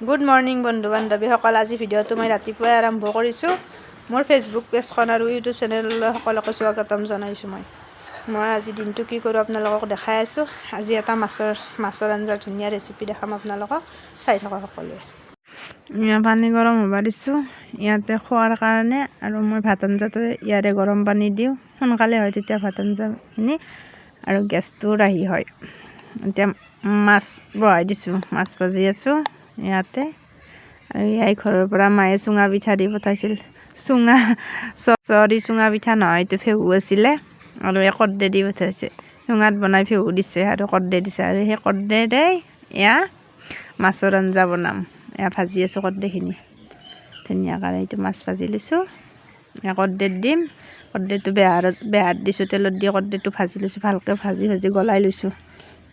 Good morning বন্ধু বান্ধৱীসকল। আজি ভিডিঅ'টো মই ৰাতিপুৱাই আৰম্ভ কৰিছোঁ। মোৰ ফেচবুক পেজখন আৰু ইউটিউব চেনেললৈ সকলোকে স্বাগতম জনাইছোঁ। মই আজি দিনটো কি কৰোঁ আপোনালোকক দেখাই আছোঁ। আজি এটা মাছৰ আঞ্জাৰ ধুনীয়া ৰেচিপি দেখাম আপোনালোকক, চাই থকা সকলোৱে। পানী গৰম হ'ব দিছোঁ ইয়াতে খোৱাৰ কাৰণে, আৰু মই ভাত আঞ্জাটো ইয়াৰে গৰম পানী দিওঁ, সোনকালে হয় তেতিয়া ভাত আঞ্জাখিনি, আৰু গেছটো ৰাহি হয়। এতিয়া মাছ বহাই দিছোঁ, মাছ ভাজি আছোঁ ইয়াতে। আৰু ইয়াই ঘৰৰ পৰা মায়ে চুঙা পিঠা দি পঠাইছিল। চুঙা পিঠা নহয়, এইটো ফেহু আছিলে, আৰু এই কৰ্দে দি পঠাইছে। চুঙাত বনাই ফেহু দিছে আৰু কৰ্দে দিছে, আৰু সেই কৰ্দেৰে এয়া মাছৰ আঞ্জা বনাম। এয়া ভাজি আছোঁ কৰ্দেখিনি ধুনীয়াকৈ। এইটো মাছ ভাজি লৈছোঁ, এয়া কৰ্দেত দিম। কৰ্দেটো বেহাৰত দিছোঁ, তেলত দি কৰ্দেটো ভাজি লৈছোঁ, ভালকৈ ভাজি গলাই লৈছোঁ।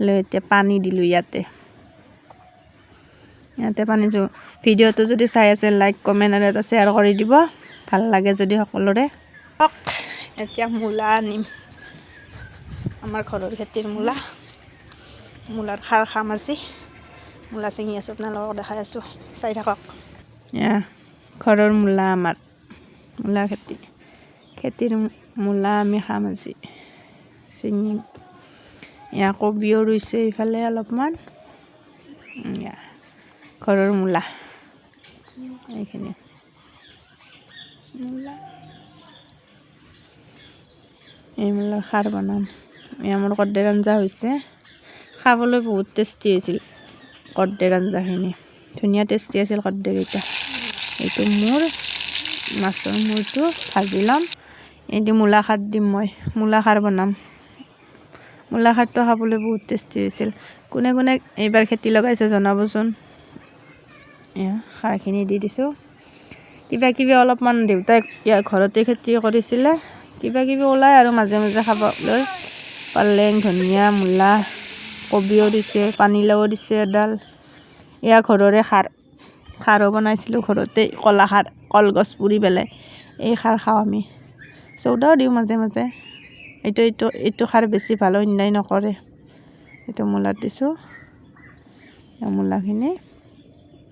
লৈ এতিয়া পানী দিলোঁ ইয়াতে পানী দিছোঁ। ভিডিঅ'টো যদি চাই আছে লাইক কমেণ্ট আৰু এটা শ্বেয়াৰ কৰি দিব, ভাল লাগে যদি সকলোৰে। এতিয়া মূলা আনিম, আমাৰ ঘৰৰ খেতিৰ মূলাৰ খাৰ খাম আজি। মূলা ছিঙি আছোঁ, আপোনালোকক দেখাই আছোঁ, চাই থাকক। এয়া ঘৰৰ মূলা, আমাৰ মূলা খেতিৰ মূলা আমি খাম আজি ছিঙি। এয়া কবিও ৰুইছে এইফালে অলপমান। এয়া ঘৰৰ মূলা, এইখিনি মূলা, এই মূলাৰ খাৰ বনাম। মোৰ কৰ্দেৰ আঞ্জা হৈছে, খাবলৈ বহুত টেষ্টি হৈছিল কৰ্দেৰ আঞ্জাখিনি, ধুনীয়া টেষ্টি আছিল কৰ্দেকেইটা। এইটো মাছৰ মূৰটো ভাজি ল'ম। এইটো মূলা খাৰ দিম, মই মূলা খাৰ বনাম। মূলা খাৰটো খাবলৈ বহুত টেষ্টি হৈছিল। কোনে কোনে এইবাৰ খেতি লগাইছে জনাবচোন। এয়া খাৰখিনি দি দিছোঁ। কিবা কিবি অলপমান দেউতাই ইয়াৰ ঘৰতে খেতি কৰিছিলে, কিবা কিবি ওলায় আৰু মাজে মাজে খাবলৈ। পালেং, ধনিয়া, মূলা, কবিও দিছে, পানীলাও দিছে এডাল। এয়া ঘৰৰে খাৰো বনাইছিলোঁ ঘৰতে, কলা খাৰ, কলগছ পুৰি পেলাই এই খাৰ খাওঁ আমি। চৌদাও দিওঁ মাজে মাজে। এইটো খাৰ বেছি ভাল, অন্যায় নকৰে। এইটো মূলাত দিছোঁ, মূলাখিনি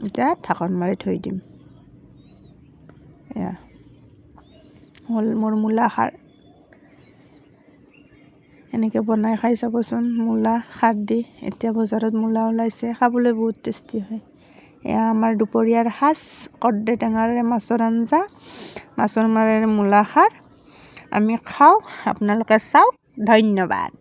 এতিয়া ঢাকন মাৰি থৈ দিম। এয়া হ'ল মোৰ মূলা খাৰ। এনেকৈ বনাই খাই চাবচোন, মূলা খাৰ দি। এতিয়া বজাৰত মূলা ওলাইছে, খাবলৈ বহুত টেষ্টি হয়। এয়া আমাৰ দুপৰীয়াৰ সাজ, কৰ্দে টেঙাৰে মাছৰ আঞ্জা, মাছৰ মাৰেৰে মূলা খাৰ। আমি খাওঁ, আপোনালোকে চাওক। ধন্যবাদ।